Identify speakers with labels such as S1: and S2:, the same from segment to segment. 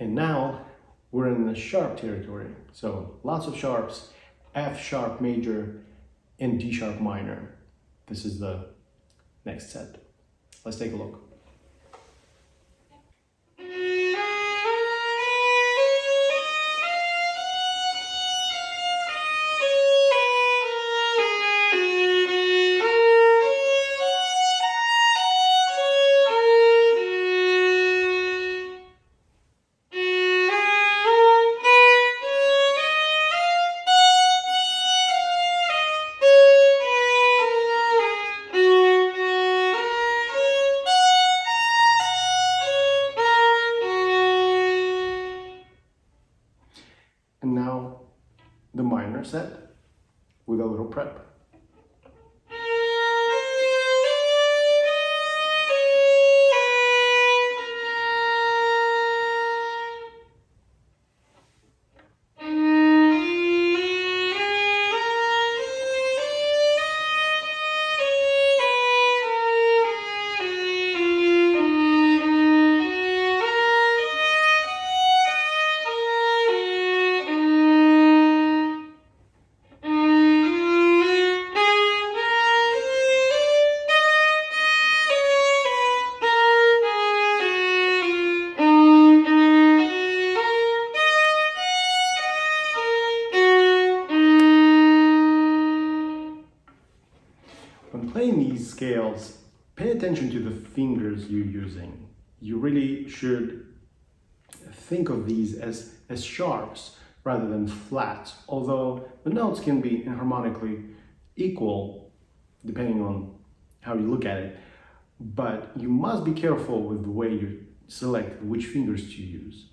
S1: And now we're in the sharp territory. So lots of sharps, F sharp major and D sharp minor. This is the next set. Let's take a look. And now the minor set with a little prep. When playing these scales, pay attention to the fingers you're using. You really should think of these as sharps rather than flats, although the notes can be harmonically equal depending on how you look at it. But you must be careful with the way you select which fingers to use.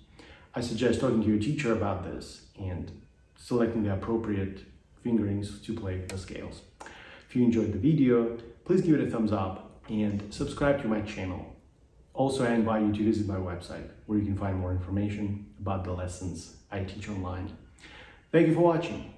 S1: I suggest talking to your teacher about this and selecting the appropriate fingerings to play the scales. If you enjoyed the video, please give it a thumbs up and subscribe to my channel. Also, I invite you to visit my website where you can find more information about the lessons I teach online. Thank you for watching.